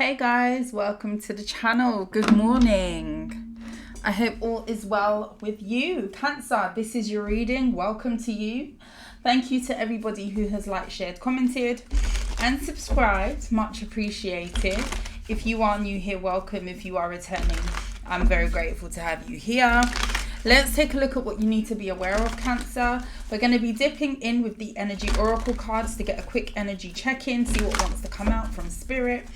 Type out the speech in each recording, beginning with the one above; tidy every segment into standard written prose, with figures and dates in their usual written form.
Hey guys, welcome to the channel. Good morning. I hope all is well with you. Cancer, this is your reading. Welcome to you. Thank you to everybody who has liked, shared, commented and subscribed. Much appreciated. If you are new here, welcome. If you are returning, I'm very grateful to have you here. Let's take a look at what you need to be aware of, Cancer. We're going to be dipping in with the energy oracle cards to get a quick energy check-in, see what wants to come out from Spirit.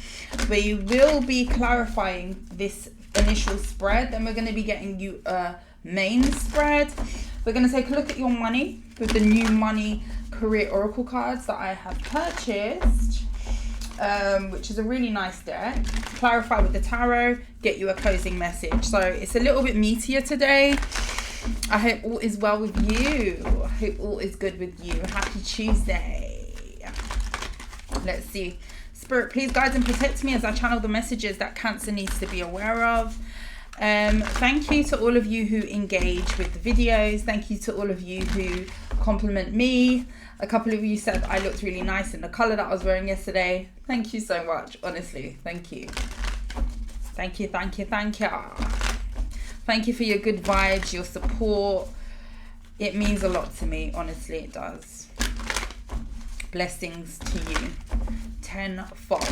We will be clarifying this initial spread, then we're going to be getting you a main spread. We're going to take a look at your money with the new money career oracle cards that I have purchased, which is a really nice deck. Clarify with the tarot, get you a closing message. So it's a little bit meatier today. I hope all is well with you. I hope all is good with you. Happy Tuesday. Let's see. Spirit, please guide and protect me as I channel the messages that Cancer needs to be aware of. Thank you to all of you who engage with the videos. Thank you to all of you who compliment me. A couple of you said I looked really nice in the color that I was wearing yesterday. Thank you so much. Honestly, thank you. Thank you, thank you, thank you. Thank you for your good vibes, your support. It means a lot to me. Honestly, it does. Blessings to you. Tenfold.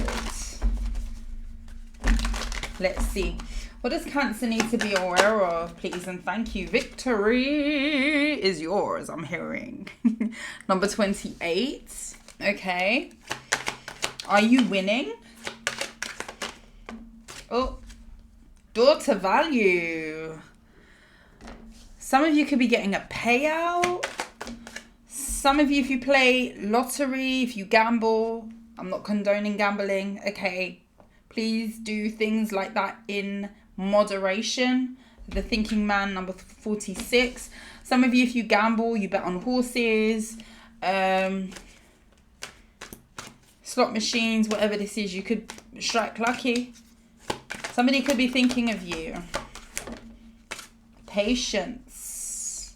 Let's see. What does Cancer need to be aware of, please? And thank you. Victory is yours, I'm hearing. Number 28. Okay. Are you winning? Oh. Daughter value. Some of you could be getting a payout. Some of you, if you play lottery, if you gamble. I'm not condoning gambling. Okay. Please do things like that in moderation. The Thinking Man, number 46. Some of you, if you gamble, you bet on horses, slot machines, whatever this is, you could strike lucky. Somebody could be thinking of you. Patience.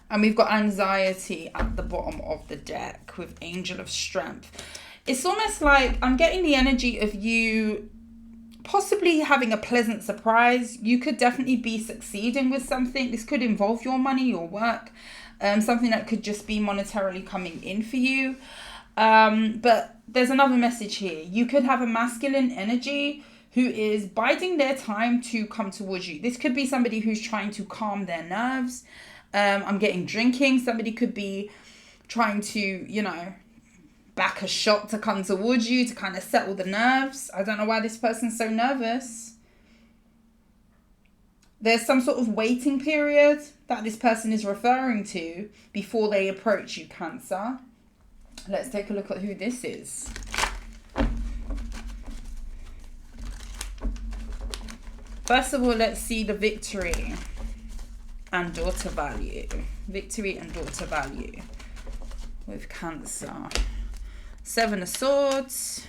And we've got anxiety at the bottom of the deck with Angel of Strength. It's almost like I'm getting the energy of you possibly having a pleasant surprise. You could definitely be succeeding with something. This could involve your money, your work, something that could just be monetarily coming in for you. But there's another message here. You could have a masculine energy who is biding their time to come towards you. This could be somebody who's trying to calm their nerves. I'm getting drinking. Somebody could be trying to, you know, back a shot to come towards you to kind of settle the nerves. I don't know why this person's so nervous. There's some sort of waiting period that this person is referring to before they approach you, Cancer. Let's take a look at who this is. First of all, let's see the victory and daughter value. Victory and daughter value with Cancer. 7 of Swords,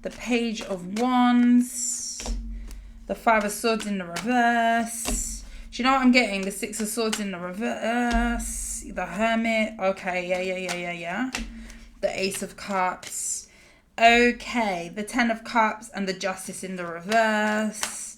the Page of Wands, the 5 of Swords in the reverse. Do you know what I'm getting? The 6 of Swords in the reverse, the Hermit. Okay, yeah. The Ace of Cups. Okay, the 10 of Cups and the Justice in the reverse.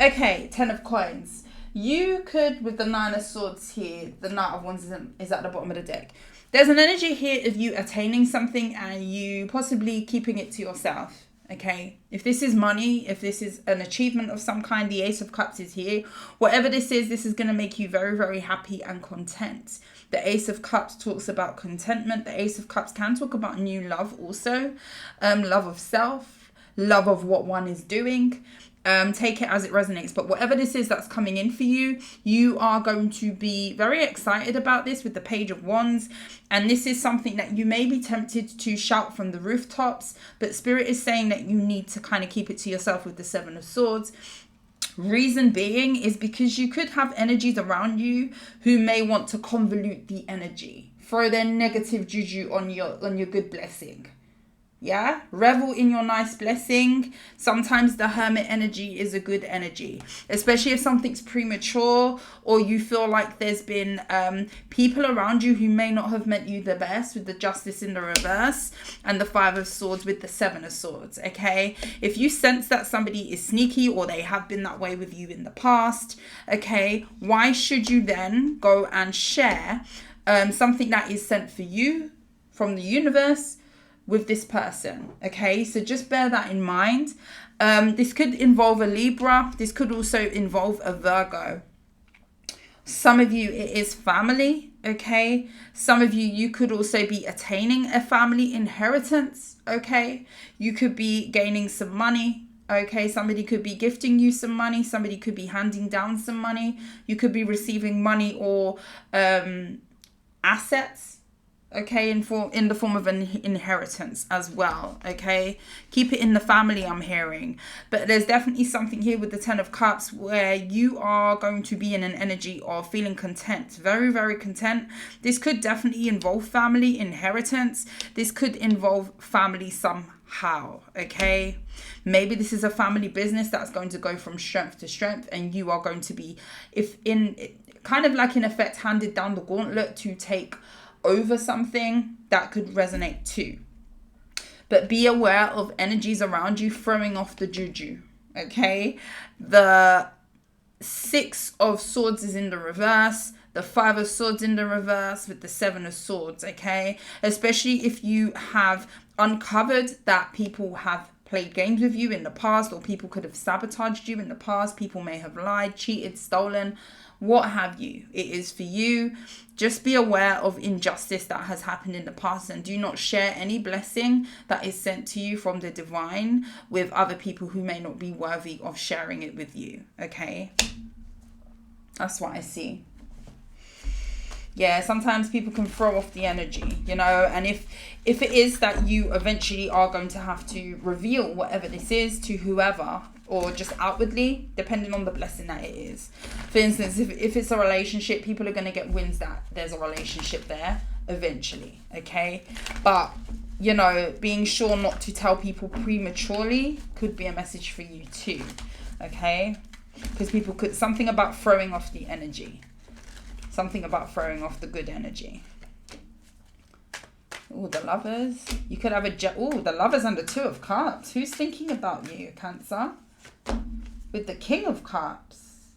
Okay, 10 of Coins. You could, with the 9 of Swords here, the Knight of Wands is at the bottom of the deck. There's an energy here of you attaining something and you possibly keeping it to yourself, okay? If this is money, if this is an achievement of some kind, the Ace of Cups is here. Whatever this is going to make you very, very happy and content. The Ace of Cups talks about contentment. The Ace of Cups can talk about new love also. Love of self, love of what one is doing. Take it as it resonates, but whatever this is that's coming in for you, you are going to be very excited about this with the Page of Wands, and this is something that you may be tempted to shout from the rooftops, but Spirit is saying that you need to kind of keep it to yourself with the 7 of Swords. Reason being is because you could have energies around you who may want to convolute the energy, throw their negative juju on your good blessing. Yeah, revel in your nice blessing. Sometimes the Hermit energy is a good energy, especially if something's premature or you feel like there's been people around you who may not have meant you the best, with the Justice in the reverse and the Five of Swords with the Seven of Swords. Okay, if you sense that somebody is sneaky or they have been that way with you in the past, okay, why should you then go and share something that is sent for you from the universe with this person? Okay, so just bear that in mind. This could involve a Libra. This could also involve a Virgo. Some of you, it is family. Okay, some of you could also be attaining a family inheritance. Okay, you could be gaining some money. Okay, somebody could be gifting you some money. Somebody could be handing down some money. You could be receiving money or assets, okay, in the form of an inheritance as well. Okay, keep it in the family, I'm hearing. But there's definitely something here with the Ten of Cups where you are going to be in an energy of feeling content, very, very content. This could definitely involve family inheritance. This could involve family somehow. Okay, maybe this is a family business that's going to go from strength to strength, and you are going to be, if in kind of like in effect, handed down the gauntlet to take over something. That could resonate too. But be aware of energies around you throwing off the juju. Okay, the Six of Swords is in the reverse, the Five of Swords in the reverse with the Seven of Swords. Okay, especially if you have uncovered that people have played games with you in the past, or people could have sabotaged you in the past. People may have lied, cheated, stolen, what have you. It is for you. Just be aware of injustice that has happened in the past, and do not share any blessing that is sent to you from the divine with other people who may not be worthy of sharing it with you. Okay, that's what I see. Yeah, sometimes people can throw off the energy, you know, and if it is that you eventually are going to have to reveal whatever this is to whoever, or just outwardly, depending on the blessing that it is. For instance, if it's a relationship, people are going to get winds that there's a relationship there eventually, okay? But, you know, being sure not to tell people prematurely could be a message for you too, okay? Because people could, something about throwing off the energy. Something about throwing off the good energy. Oh, the Lovers. You could have the Lovers and the Two of Cups. Who's thinking about you, Cancer? With the King of Cups.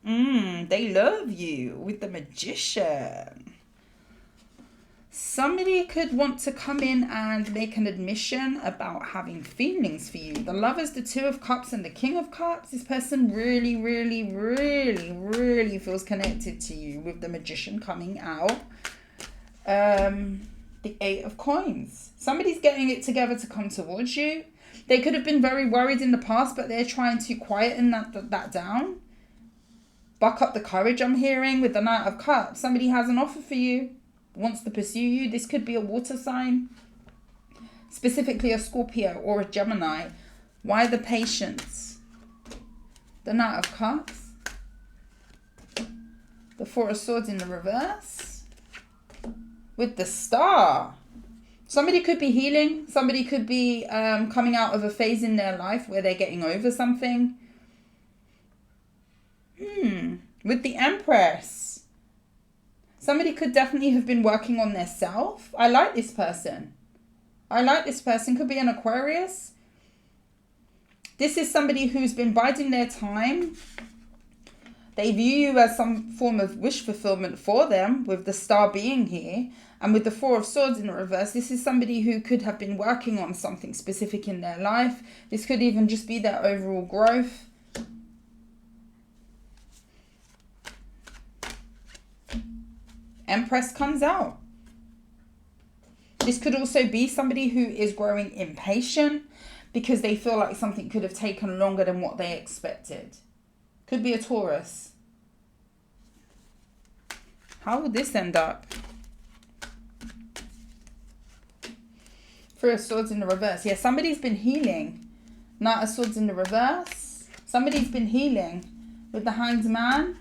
They love you. With the Magician. Somebody could want to come in and make an admission about having feelings for you. The Lovers, the Two of Cups, and the King of Cups. This person really, really, really, really feels connected to you, with the Magician coming out. The Eight of Coins. Somebody's getting it together to come towards you. They could have been very worried in the past, but they're trying to quieten that down. Buck up the courage, I'm hearing, with the Knight of Cups. Somebody has an offer for you, wants to pursue you. This could be a water sign, specifically a Scorpio or a Gemini. Why the Patience? The Knight of Cups. The Four of Swords in the reverse. With the Star. Somebody could be healing. Somebody could be coming out of a phase in their life where they're getting over something. With the Empress. Somebody could definitely have been working on their self. I like this person. Could be an Aquarius. This is somebody who's been biding their time. They view you as some form of wish fulfillment for them, with the Star being here. And with the Four of Swords in the reverse, this is somebody who could have been working on something specific in their life. This could even just be their overall growth. Empress comes out. This could also be somebody who is growing impatient because they feel like something could have taken longer than what they expected. Could be a Taurus. How will this end up? Three of Swords in the reverse. Yeah, somebody's been healing. Knight of Swords in the reverse. Somebody's been healing with the Hanged Man.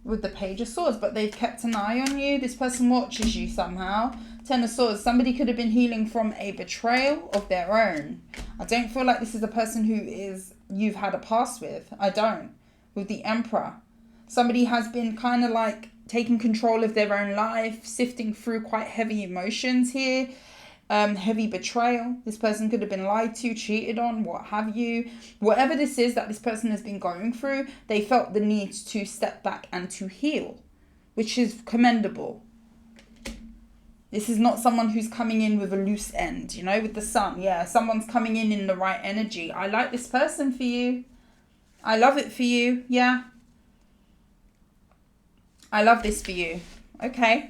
With the Page of Swords, but they've kept an eye on you. This person watches you somehow. Ten of Swords. Somebody could have been healing from a betrayal of their own. I don't feel like this is a person who you've had a past with. I don't. With the Emperor. Somebody has been kind of like taking control of their own life, sifting through quite heavy emotions here. Heavy betrayal. This person could have been lied to, cheated on, what have you. Whatever this is that this person has been going through, they felt the need to step back and to heal, which is commendable. This is not someone who's coming in with a loose end, you know, with the Sun. Yeah, someone's coming in the right energy. I like this person for you. I love it for you. Yeah. I love this for you. Okay.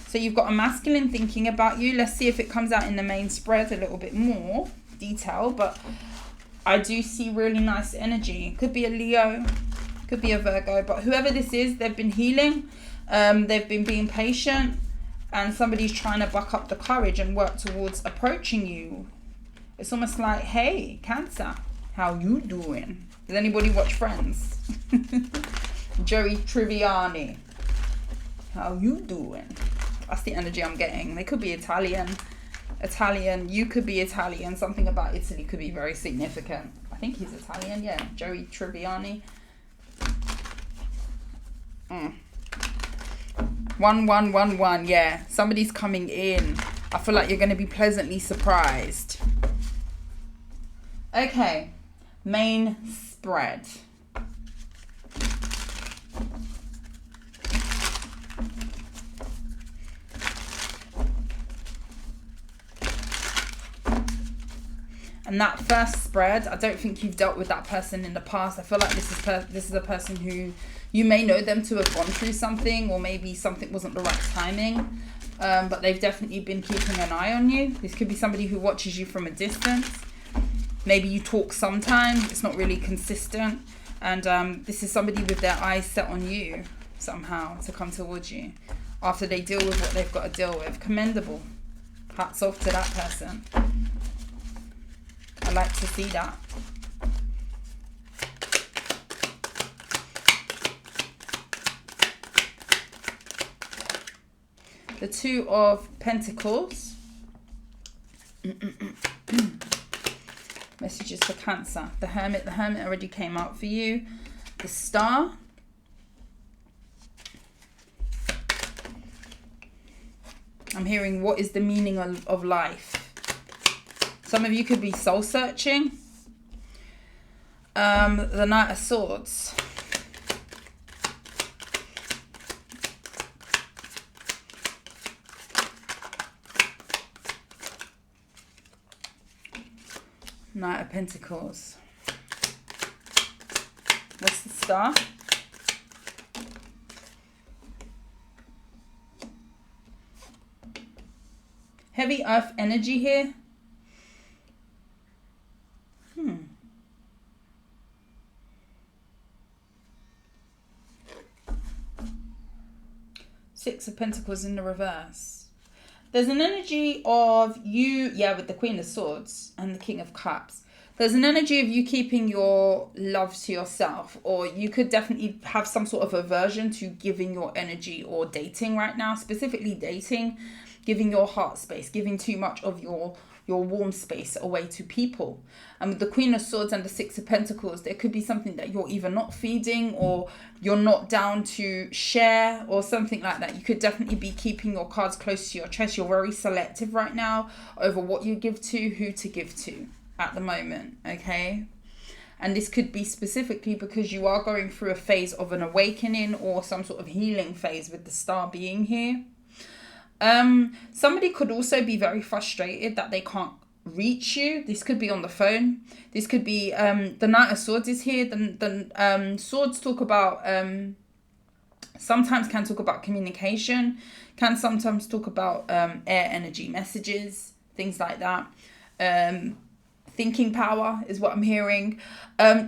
So you've got a masculine thinking about you. Let's see if it comes out in the main spread a little bit more detail. But I do see really nice energy. Could be a Leo. Could be a Virgo. But whoever this is, they've been healing. They've been being patient. And somebody's trying to buck up the courage and work towards approaching you. It's almost like, hey, Cancer, how you doing? Does anybody watch Friends? Joey Tribbiani. How you doing? That's the energy I'm getting. They could be Italian. You could be Italian. Something about Italy could be very significant. I think he's Italian. Yeah, Joey Tribbiani. 1111. Yeah, somebody's coming in. I feel like you're going to be pleasantly surprised. Okay, main spread. And that first spread, I don't think you've dealt with that person in the past. I feel like this is a person who you may know them to have gone through something, or maybe something wasn't the right timing. But they've definitely been keeping an eye on you. This could be somebody who watches you from a distance. Maybe you talk sometimes. It's not really consistent. And this is somebody with their eyes set on you somehow to come towards you after they deal with what they've got to deal with. Commendable. Hats off to that person. I like to see that. The Two of Pentacles. Messages for Cancer. The Hermit. The Hermit already came out for you. The Star. I'm hearing, what is the meaning of life? Some of you could be soul searching. The Knight of Swords. Knight of Pentacles. What's the Star? Heavy earth energy here. Six of Pentacles in the reverse. There's an energy of you, with the Queen of Swords and the King of Cups. There's an energy of you keeping your love to yourself, or you could definitely have some sort of aversion to giving your energy or dating right now, specifically dating, giving your heart space, giving too much of your warm space away to people. And with the Queen of Swords and the Six of Pentacles, there could be something that you're either not feeding, or you're not down to share, or something like that. You could definitely be keeping your cards close to your chest. You're very selective right now over what you give to, who to give to at the moment, okay? And this could be specifically because you are going through a phase of an awakening or some sort of healing phase with the Star being here. Somebody could also be very frustrated that they can't reach you. This could be on the phone. This could be the Knight of Swords is here. The swords talk about sometimes can talk about communication, can sometimes talk about air energy messages, things like that. thinking power is what I'm hearing.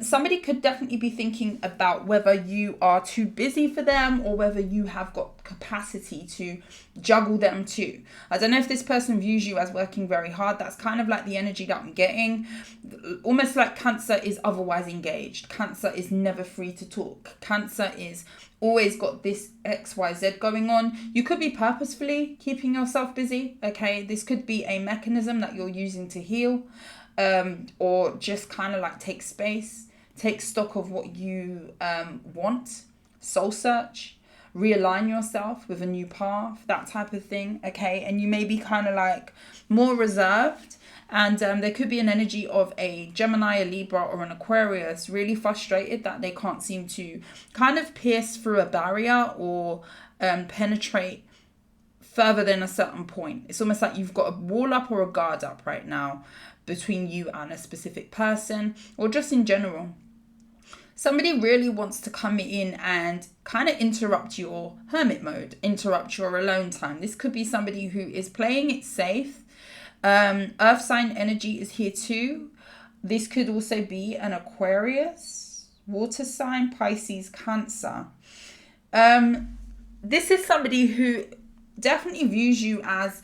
Somebody could definitely be thinking about whether you are too busy for them or whether you have got capacity to juggle them too. I don't know if this person views you as working very hard. That's kind of like the energy that I'm getting. Almost like Cancer is otherwise engaged. Cancer is never free to talk. Cancer is always got this XYZ going on. You could be purposefully keeping yourself busy. Okay, this could be a mechanism that you're using to heal, or just kind of like take space, take stock of what you want, soul search, realign yourself with a new path, that type of thing. Okay, and you may be kind of like more reserved. And there could be an energy of a Gemini, a Libra, or an Aquarius really frustrated that they can't seem to kind of pierce through a barrier or penetrate further than a certain point. It's almost like you've got a wall up or a guard up right now between you and a specific person, or just in general. Somebody really wants to come in and kind of interrupt your hermit mode, interrupt your alone time. This could be somebody who is playing it safe. Earth sign energy is here too. This could also be an Aquarius, water sign, Pisces, Cancer. This is somebody who definitely views you as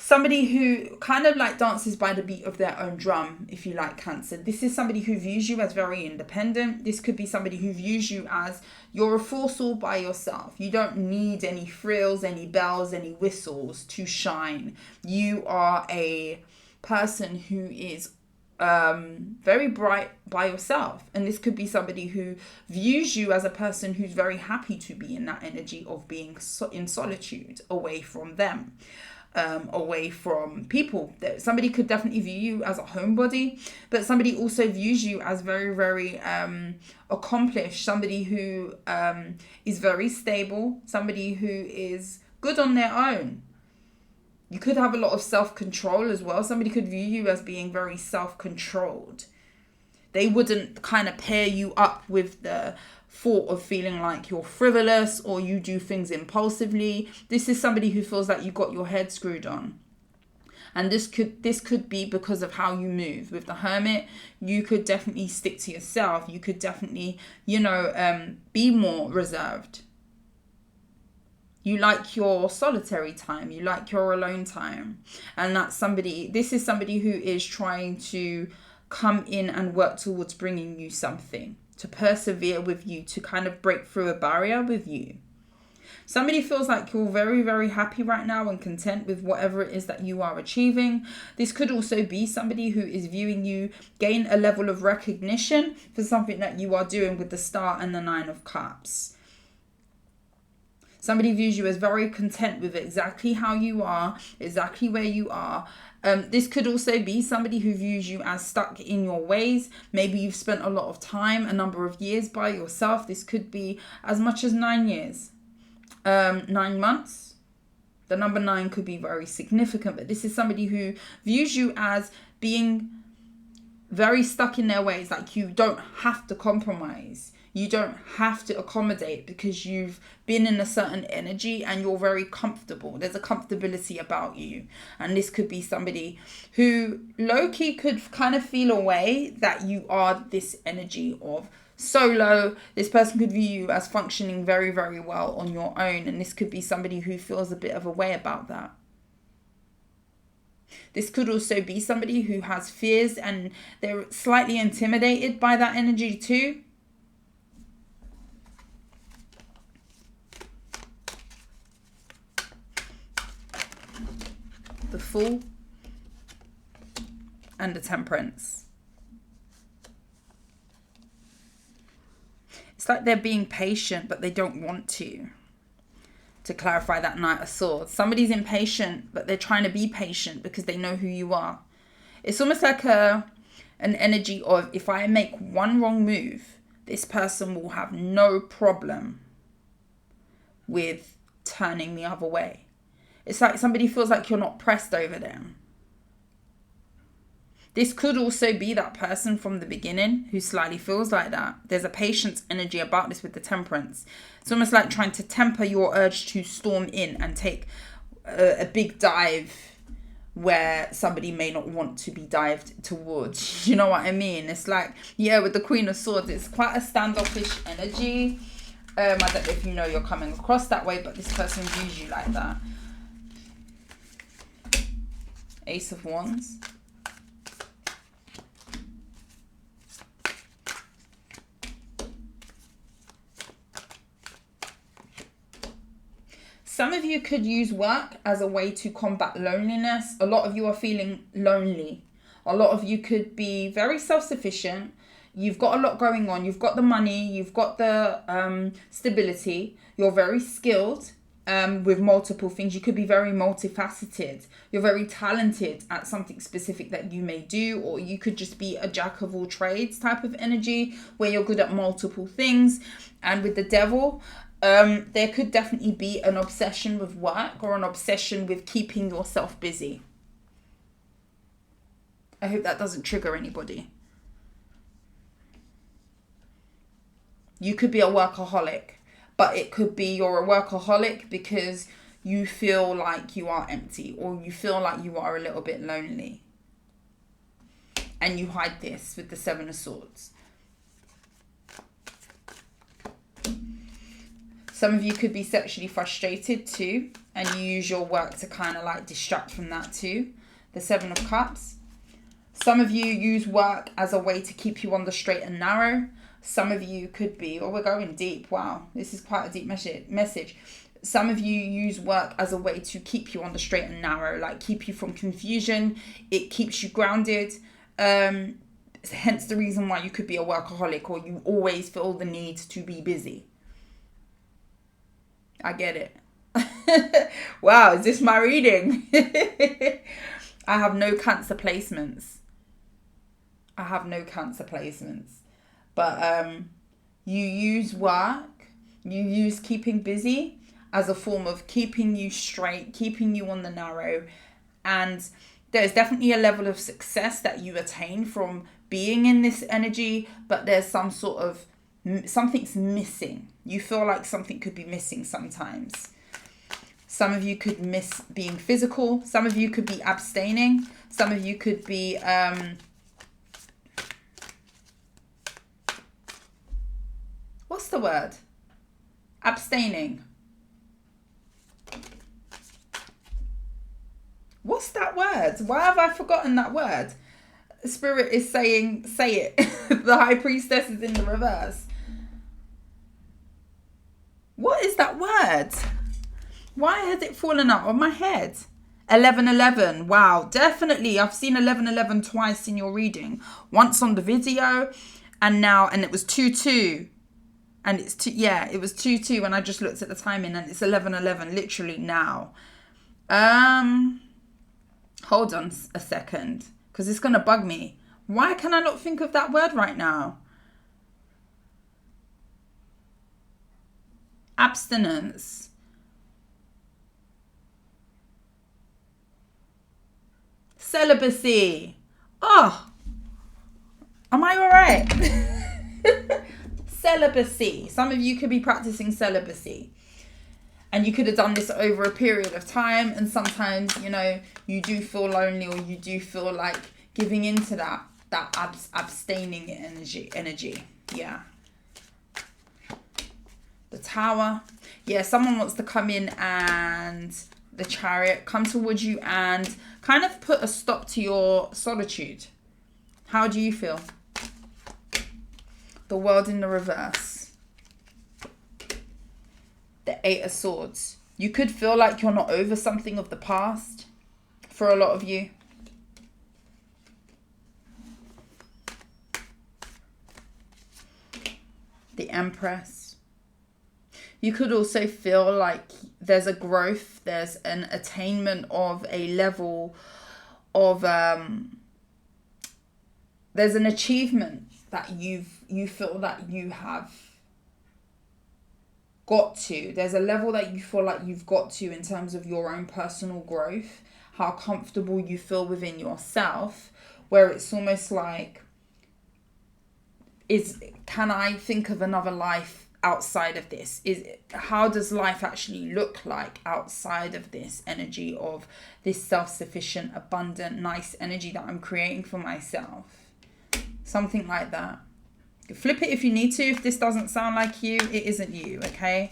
somebody who kind of like dances by the beat of their own drum, if you like, Cancer. This is somebody who views you as very independent. This could be somebody who views you as you're a force all by yourself. You don't need any frills, any bells, any whistles to shine. You are a person who is very bright by yourself. And this could be somebody who views you as a person who's very happy to be in that energy of being in solitude, away from them. Away from people. Somebody could definitely view you as a homebody, but somebody also views you as very, very accomplished, somebody who is very stable, somebody who is good on their own. You could have a lot of self-control as well. Somebody could view you as being very self-controlled. They wouldn't kind of pair you up with the thought of feeling like you're frivolous or you do things impulsively. This is somebody who feels like you got your head screwed on. And this could be because of how you move. With the Hermit, you could definitely stick to yourself. You could definitely, be more reserved. You like your solitary time. You like your alone time. And this is somebody who is trying to come in and work towards bringing you something, to persevere with you, to kind of break through a barrier with you. Somebody feels like you're very, very happy right now and content with whatever it is that you are achieving. This could also be somebody who is viewing you gain a level of recognition for something that you are doing with the Star and the Nine of Cups. Somebody views you as very content with exactly how you are, exactly where you are. This could also be somebody who views you as stuck in your ways. Maybe you've spent a lot of time, a number of years by yourself. This could be as much as 9 years, 9 months. The number 9 could be very significant, but this is somebody who views you as being very stuck in their ways. Like you don't have to compromise. You don't have to accommodate because you've been in a certain energy and you're very comfortable. There's a comfortability about you. And this could be somebody who low-key could kind of feel a way that you are this energy of solo. This person could view you as functioning very, very well on your own. And this could be somebody who feels a bit of a way about that. This could also be somebody who has fears and they're slightly intimidated by that energy too. The Fool and the Temperance. It's like they're being patient, but they don't want to clarify that Knight of Swords. Somebody's impatient, but they're trying to be patient because they know who you are. It's almost like an energy of, if I make one wrong move, this person will have no problem with turning the other way. It's like somebody feels like you're not pressed over them. This could also be that person from the beginning who slightly feels like that. There's a patience energy about this with the Temperance. It's almost like trying to temper your urge to storm in and take a big dive where somebody may not want to be dived towards. You know what I mean? It's like, yeah, with the Queen of Swords, it's quite a standoffish energy. I don't know if you know you're coming across that way, but this person views you like that. Ace of Wands. Some of you could use work as a way to combat loneliness. A lot of you are feeling lonely. A lot of you could be very self-sufficient. You've got a lot going on. You've got the money. You've got the stability. You're very skilled with multiple things. You could be very multifaceted. You're very talented at something specific that you may do. Or you could just be a jack of all trades type of energy where you're good at multiple things. And with the Devil, there could definitely be an obsession with work or an obsession with keeping yourself busy. I hope that doesn't trigger anybody. You could be a workaholic, but it could be you're a workaholic because you feel like you are empty or you feel like you are a little bit lonely. And you hide this with the Seven of Swords. Some of you could be sexually frustrated too, and you use your work to kind of like distract from that too. The Seven of Cups. Some of you use work as a way to keep you on the straight and narrow. Some of you could be, oh, we're going deep. Wow, this is quite a deep message. Some of you use work as a way to keep you on the straight and narrow, like keep you from confusion. It keeps you grounded. Hence the reason why you could be a workaholic, or you always feel the need to be busy. I get it. Wow, is this my reading? I have no Cancer placements. But you use work, you use keeping busy as a form of keeping you straight, keeping you on the narrow. And there's definitely a level of success that you attain from being in this energy, but there's some sort of, something's missing. You feel like something could be missing sometimes. Some of you could miss being physical. Some of you could be abstaining. Some of you could be what's the word? Abstaining. What's that word? Why have I forgotten that word? Spirit is saying, say it. The High Priestess is in the reverse. What is that word? Why has it fallen out of my head? 1111. Wow, definitely. I've seen 1111 twice in your reading. Once on the video and now, and it was 22. And it's two, yeah, it was 22 when I just looked at the timing, and it's 11:11 literally now. Hold on a second, because it's gonna bug me. Why can I not think of that word right now? Abstinence. Celibacy. Oh, am I all right? Celibacy. Some of you could be practicing celibacy. And you could have done this over a period of time. And sometimes, you know, you do feel lonely, or you do feel like giving into that abstaining energy. Yeah. The Tower. Yeah, someone wants to come in, and the Chariot come towards you and kind of put a stop to your solitude. How do you feel? The World in the reverse. The Eight of Swords. You could feel like you're not over something of the past for a lot of you. The Empress. You could also feel like there's a growth, there's an attainment of a level of, there's an achievement that you feel that you have got to. There's a level that you feel like you've got to in terms of your own personal growth, how comfortable you feel within yourself, where it's almost like, can I think of another life outside of this? How does life actually look like outside of this energy of this self-sufficient, abundant, nice energy that I'm creating for myself? Something like that. Flip it if you need to. If this doesn't sound like you, it isn't you, okay?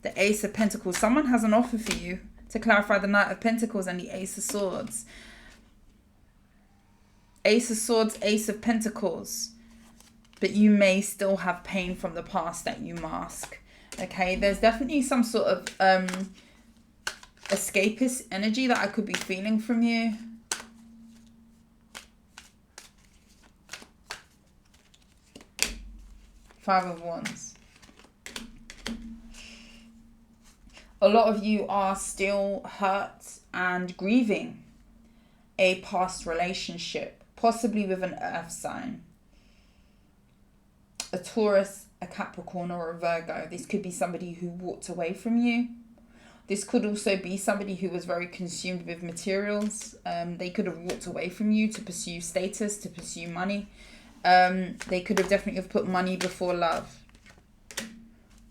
The Ace of Pentacles. Someone has an offer for you. To clarify, the Knight of Pentacles and the Ace of Swords. Ace of Swords, Ace of Pentacles. But you may still have pain from the past that you mask. Okay, there's definitely some sort of escapist energy that I could be feeling from you. Five of Wands. A lot of you are still hurt and grieving a past relationship, possibly with an earth sign. A Taurus, a Capricorn, or a Virgo. This could be somebody who walked away from you. This could also be somebody who was very consumed with materials. They could have walked away from you to pursue status, to pursue money. They could have definitely have put money before love.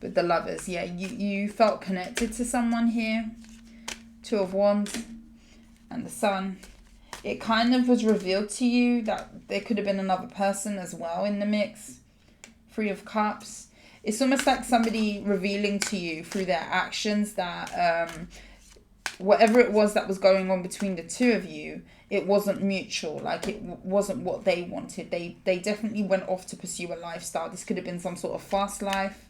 With the Lovers, yeah, you felt connected to someone here. Two of Wands and the Sun. It kind of was revealed to you that there could have been another person as well in the mix. Three of Cups. It's almost like somebody revealing to you through their actions that whatever it was that was going on between the two of you, it wasn't mutual. Like it wasn't what they wanted. They definitely went off to pursue a lifestyle. This could have been some sort of fast life.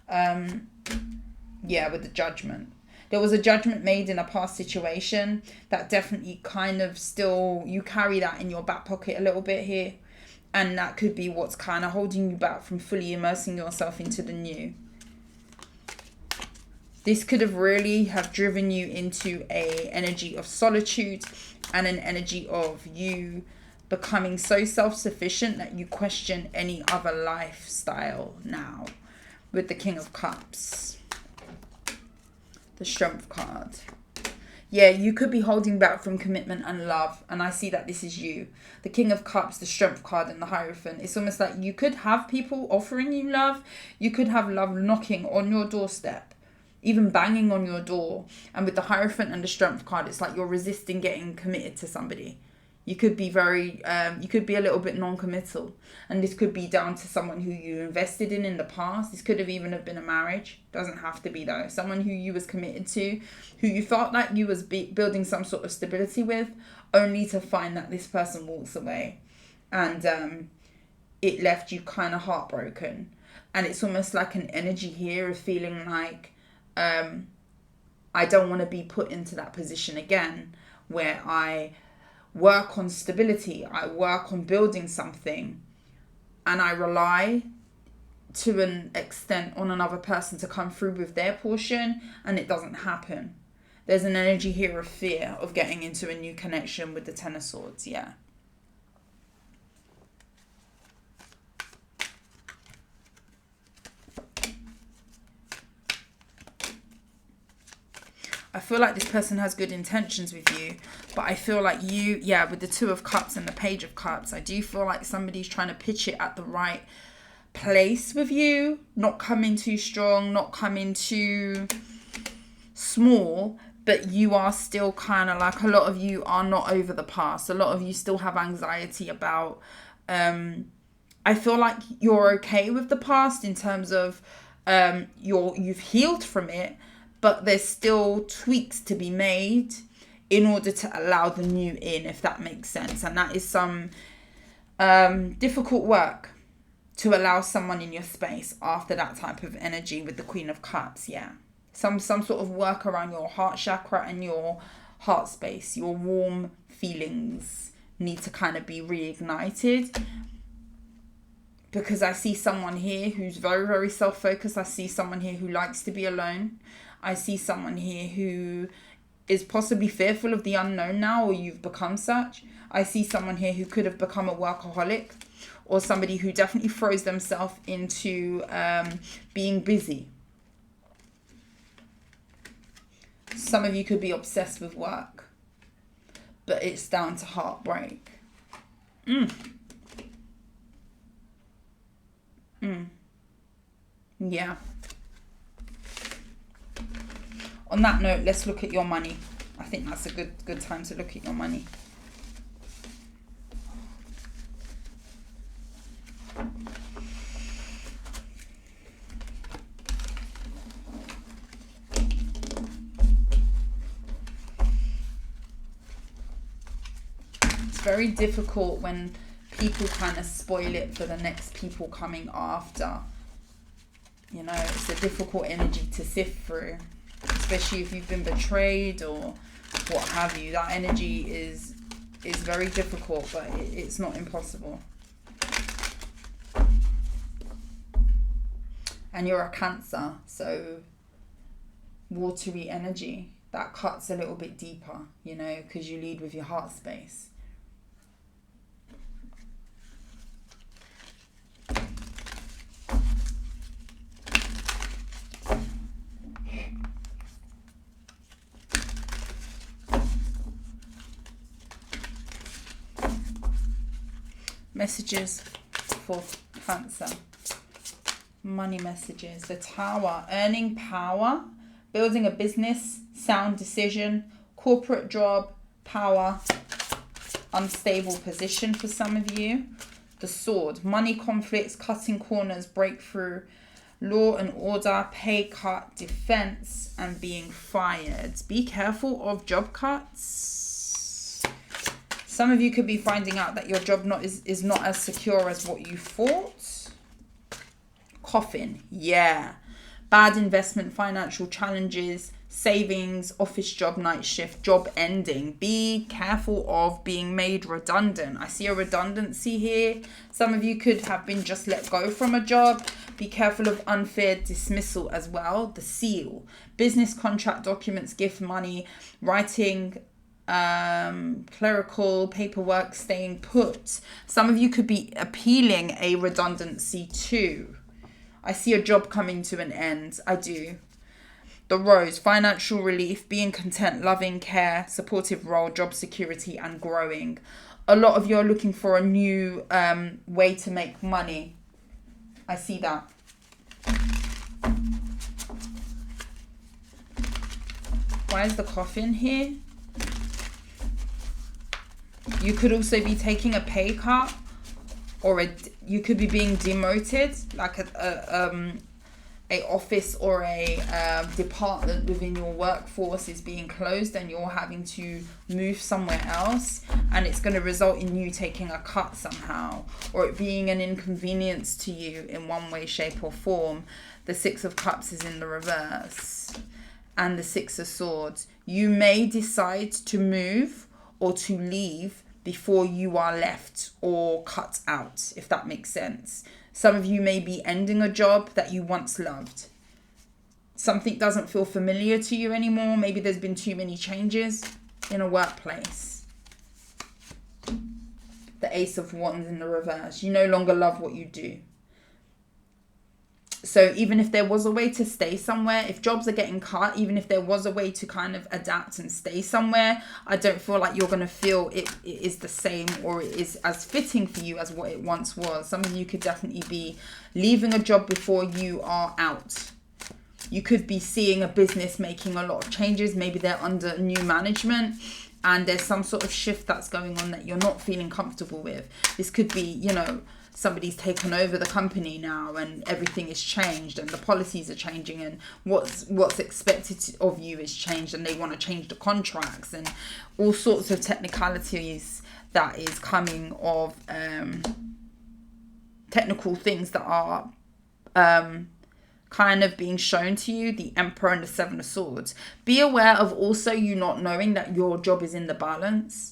Yeah, with the Judgment. There was a judgment made in a past situation that definitely kind of still, you carry that in your back pocket a little bit here. And that could be what's kind of holding you back from fully immersing yourself into the new. This could have really have driven you into a energy of solitude and an energy of you becoming so self-sufficient that you question any other lifestyle now. With the King of Cups. The Strength card. Yeah, you could be holding back from commitment and love. And I see that this is you. The King of Cups, the Strength card, and the Hierophant. It's almost like you could have people offering you love. You could have love knocking on your doorstep. Even banging on your door. And with the Hierophant and the Strength card, it's like you're resisting getting committed to somebody. You could be you could be a little bit non-committal. And this could be down to someone who you invested in the past. This could have even have been a marriage. Doesn't have to be though. Someone who you was committed to, who you felt like you was building some sort of stability with, only to find that this person walks away. And it left you kind of heartbroken. And it's almost like an energy here of feeling like, I don't want to be put into that position again where I work on stability, I work on building something, and I rely to an extent on another person to come through with their portion, and it doesn't happen. There's an energy here of fear of getting into a new connection with the Ten of Swords, yeah. I feel like this person has good intentions with you, but I feel like you, yeah, with the Two of Cups and the Page of Cups, I do feel like somebody's trying to pitch it at the right place with you, not coming too strong, not coming too small, but you are still kind of like, a lot of you are not over the past. A lot of you still have anxiety about, I feel like you're okay with the past in terms of you've healed from it, but there's still tweaks to be made in order to allow the new in, if that makes sense. And that is some difficult work to allow someone in your space after that type of energy with the Queen of Cups, yeah. Some sort of work around your heart chakra and your heart space. Your warm feelings need to kind of be reignited. Because I see someone here who's very, very self-focused. I see someone here who likes to be alone. I see someone here who is possibly fearful of the unknown now, or you've become such. I see someone here who could have become a workaholic, or somebody who definitely throws themselves into being busy. Some of you could be obsessed with work, but it's down to heartbreak. Yeah. On that note, let's look at your money. I think that's a good time to look at your money. It's very difficult when people kind of spoil it for the next people coming after. You know, it's a difficult energy to sift through, especially if you've been betrayed or what have you. That energy is very difficult, but it's not impossible. And you're a Cancer, so watery energy. That cuts a little bit deeper, you know, because you lead with your heart space. Messages for Cancer. Money messages. The Tower. Earning power. Building a business. Sound decision. Corporate job. Power. Unstable position for some of you. The Sword. Money conflicts. Cutting corners. Breakthrough. Law and order. Pay cut. Defense. And being fired. Be careful of job cuts. Some of you could be finding out that your job is not as secure as what you thought. Coffin, yeah. Bad investment, financial challenges, savings, office job, night shift, job ending. Be careful of being made redundant. I see a redundancy here. Some of you could have been just let go from a job. Be careful of unfair dismissal as well. The Seal. Business contract documents, gift money, writing, clerical paperwork, staying put. Some of you could be appealing a redundancy too. I see a job coming to an end. I do. The Rose, financial relief, being content, loving care, supportive role, job security and growing. A lot of you are looking for a new way to make money. I see that. Why is the Coffin here? You could also be taking a pay cut, or you could be being demoted, like a office or a department within your workforce is being closed and you're having to move somewhere else, and it's going to result in you taking a cut somehow, or it being an inconvenience to you in one way, shape or form. The Six of Cups is in the reverse, and the Six of Swords. You may decide to move or to leave before you are left or cut out, if that makes sense. Some of you may be ending a job that you once loved. Something doesn't feel familiar to you anymore. Maybe there's been too many changes in a workplace. The Ace of Wands in the reverse. You no longer love what you do. So even if there was a way to stay somewhere, if jobs are getting cut, even if there was a way to kind of adapt and stay somewhere, I don't feel like you're going to feel it is the same or it is as fitting for you as what it once was. Some of you could definitely be leaving a job before you are out. You could be seeing a business making a lot of changes. Maybe they're under new management and there's some sort of shift that's going on that you're not feeling comfortable with. This could be, you know, somebody's taken over the company now and everything is changed and the policies are changing and what's expected of you is changed, and they want to change the contracts and all sorts of technicalities that is coming of technical things that are kind of being shown to you. The Emperor and the Seven of Swords. Be aware of also you not knowing that your job is in the balance.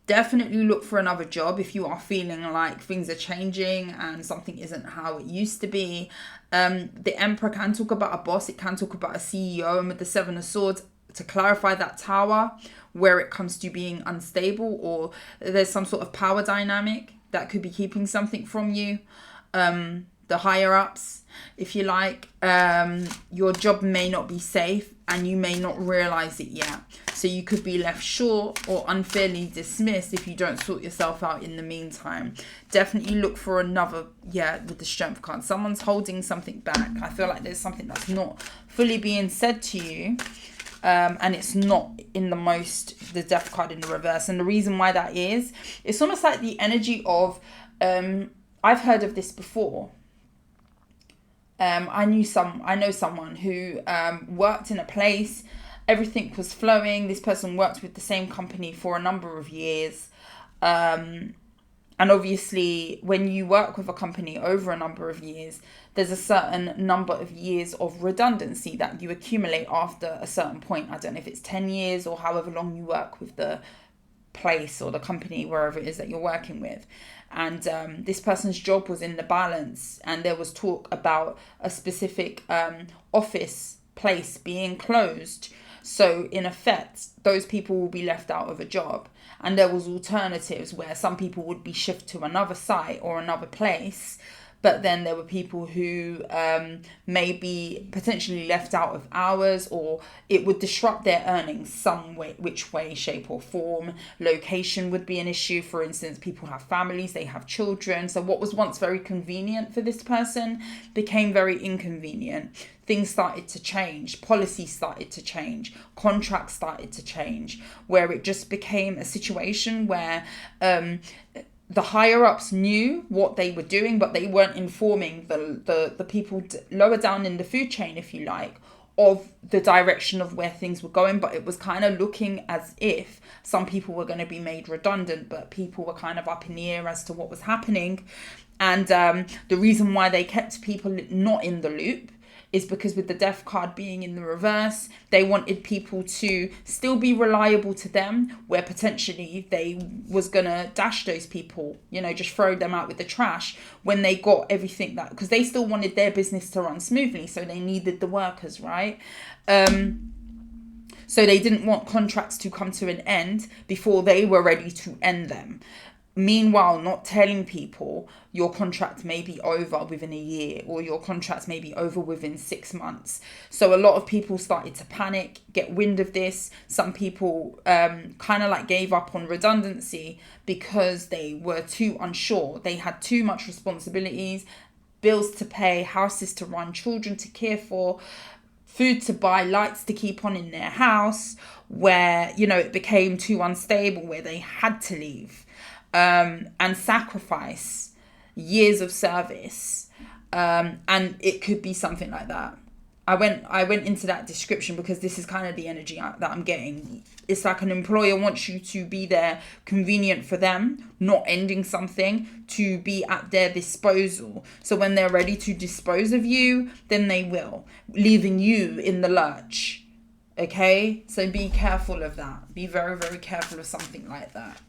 Definitely look for another job if you are feeling like things are changing and something isn't how it used to be. The Emperor can talk about a boss. It can talk about a CEO. And with the Seven of Swords, to clarify that Tower, where it comes to being unstable or there's some sort of power dynamic that could be keeping something from you. the higher ups, if you like. Your job may not be safe and you may not realize it yet. So you could be left short or unfairly dismissed if you don't sort yourself out in the meantime. Definitely look for another, with the Strength card. Someone's holding something back. I feel like there's something that's not fully being said to you. And it's not in the Death card in the reverse. And the reason why that is, it's almost like the energy of, I've heard of this before. I know someone who worked in a place, everything was flowing. This person worked with the same company for a number of years. And obviously, when you work with a company over a number of years, there's a certain number of years of redundancy that you accumulate after a certain point. I don't know if it's 10 years or however long you work with the place or the company, wherever it is that you're working with. And this person's job was in the balance, and there was talk about a specific office place being closed. So in effect, those people will be left out of a job. And there was alternatives where some people would be shifted to another site or another place. But then there were people who may be potentially left out of hours, or it would disrupt their earnings some way, which way, shape or form. Location would be an issue. For instance, people have families, they have children. So what was once very convenient for this person became very inconvenient. Things started to change, policies started to change, contracts started to change, where it just became a situation where the higher ups knew what they were doing, but they weren't informing the people lower down in the food chain, if you like, of the direction of where things were going. But it was kind of looking as if some people were going to be made redundant, but people were kind of up in the air as to what was happening. And the reason why they kept people not in the loop is because with the Death card being in the reverse, they wanted people to still be reliable to them, where potentially they was gonna dash those people, just throw them out with the trash when they got everything that, because they still wanted their business to run smoothly, so they needed the workers, right? So they didn't want contracts to come to an end before they were ready to end them. Meanwhile, not telling people your contract may be over within a year, or your contract may be over within 6 months. So a lot of people started to panic, get wind of this. Some people kind of like gave up on redundancy because they were too unsure. They had too much responsibilities, bills to pay, houses to run, children to care for, food to buy, lights to keep on in their house, where, it became too unstable, where they had to leave. And sacrifice years of service, and it could be something like that. I went into that description because this is kind of the energy that I'm getting. It's like an employer wants you to be there, convenient for them, not ending something, to be at their disposal. So when they're ready to dispose of you, then they will, leaving you in the lurch. Okay, so be careful of that. Be very, very careful of something like that.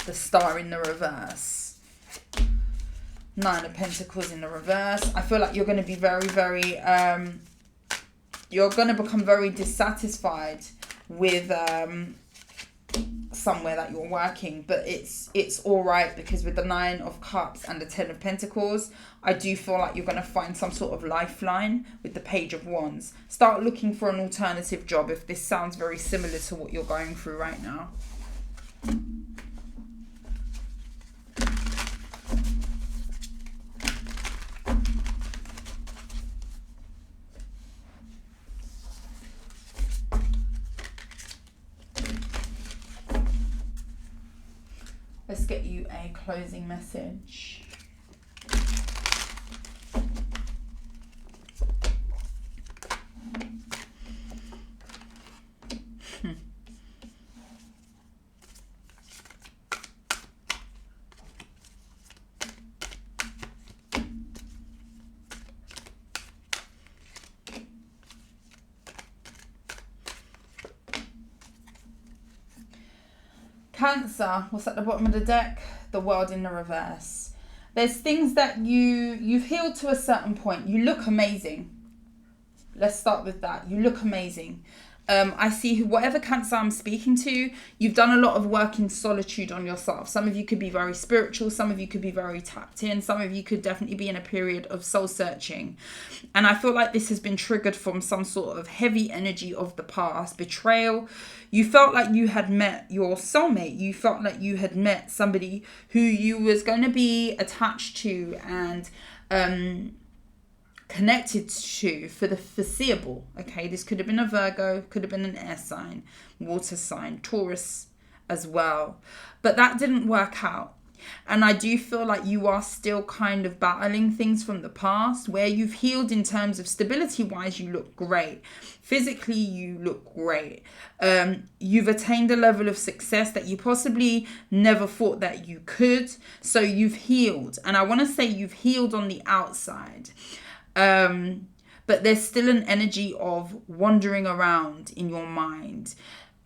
The Star in the reverse. 9 of Pentacles in the reverse. I feel like you're going to be very, very... you're going to become very dissatisfied with somewhere that you're working. But it's all right, because with the 9 of Cups and the 10 of Pentacles, I do feel like you're going to find some sort of lifeline with the Page of Wands. Start looking for an alternative job if this sounds very similar to what you're going through right now. Let's get you a closing message. Cancer, what's at the bottom of the deck? The World in the reverse. There's things that you've healed to a certain point. You look amazing. Let's start with that. You look amazing. I see whatever Cancer I'm speaking to, you've done a lot of work in solitude on yourself. Some of you could be very spiritual. Some of you could be very tapped in. Some of you could definitely be in a period of soul searching. And I feel like this has been triggered from some sort of heavy energy of the past, betrayal. You felt like you had met your soulmate. You felt like you had met somebody who you was going to be attached to and connected to for the foreseeable. Okay, this could have been a Virgo, could have been an air sign, water sign, Taurus as well, but that didn't work out. And I do feel like you are still kind of battling things from the past. Where you've healed in terms of stability wise, you look great. Physically, you look great. You've attained a level of success that you possibly never thought that you could. So you've healed. And I want to say you've healed on the outside. But there's still an energy of wandering around in your mind.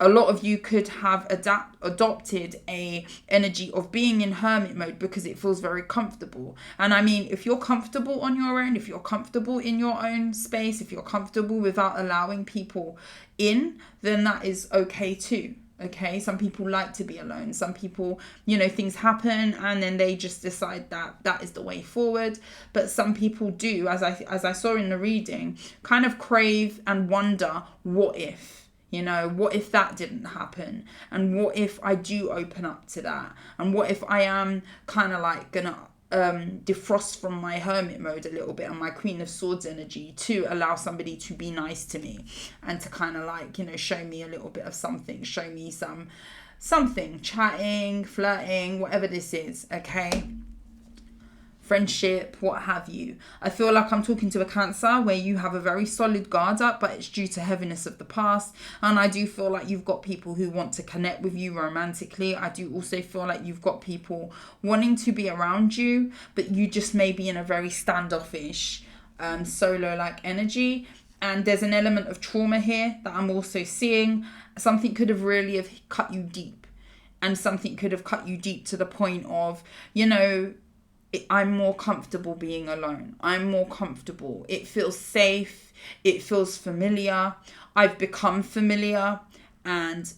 A lot of you could have adopted a energy of being in hermit mode because it feels very comfortable. And I mean, if you're comfortable on your own, if you're comfortable in your own space, if you're comfortable without allowing people in, then that is okay too. Okay, some people like to be alone. Some people, things happen and then they just decide that that is the way forward. But some people do, as I saw in the reading, kind of crave and wonder, what if? What if that didn't happen? And what if I do open up to that? And what if I am kind of like gonna defrost from my hermit mode a little bit and my Queen of Swords energy to allow somebody to be nice to me and to kind of like, show me a little bit of something, show me something, chatting, flirting, whatever this is, okay? Friendship, what have you. I feel like I'm talking to a Cancer where you have a very solid guard up, but it's due to heaviness of the past. And I do feel like you've got people who want to connect with you romantically. I do also feel like you've got people wanting to be around you, but you just may be in a very standoffish, solo-like energy. And there's an element of trauma here that I'm also seeing. Something could have really have cut you deep. And something could have cut you deep to the point of, I'm more comfortable being alone. I'm more comfortable. It feels safe. It feels familiar. I've become familiar and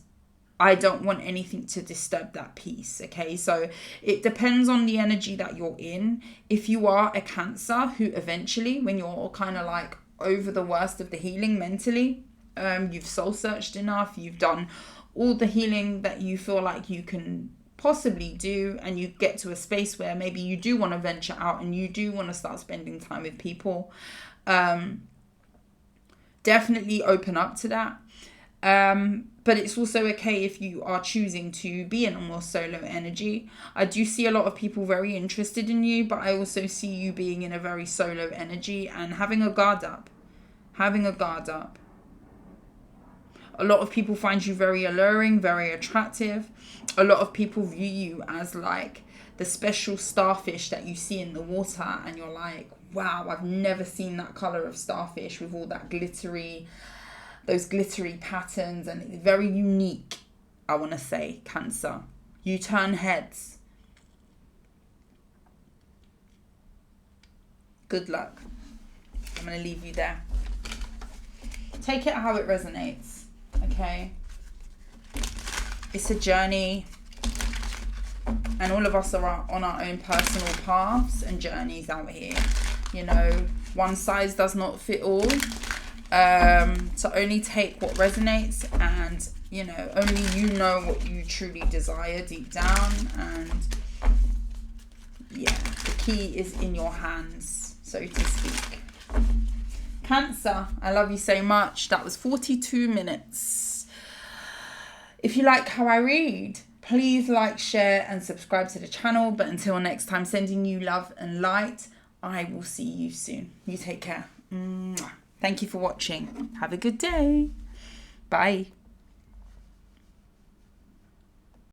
I don't want anything to disturb that peace. Okay, so it depends on the energy that you're in. If you are a Cancer who eventually, when you're kind of like over the worst of the healing mentally, you've soul searched enough, you've done all the healing that you feel like you can possibly do, and you get to a space where maybe you do want to venture out and you do want to start spending time with people, definitely open up to that. But it's also okay if you are choosing to be in a more solo energy. I do see a lot of people very interested in you, but I also see you being in a very solo energy and having a guard up. A lot of people find you very alluring, very attractive. A lot of people view you as like the special starfish that you see in the water, and you're like, wow, I've never seen that color of starfish with all that those glittery patterns, and it's very unique, I want to say, Cancer. You turn heads. Good luck. I'm going to leave you there. Take it how it resonates. Okay, it's a journey, and all of us are on our own personal paths and journeys out here. One size does not fit all. So only take what resonates, and only you know what you truly desire deep down. And yeah, the key is in your hands, so to speak. Cancer, I love you so much. That was 42 minutes. If you like how I read, please like, share and subscribe to the channel. But until next time, sending you love and light. I will see you soon. You take care. Thank you for watching. Have a good day. Bye.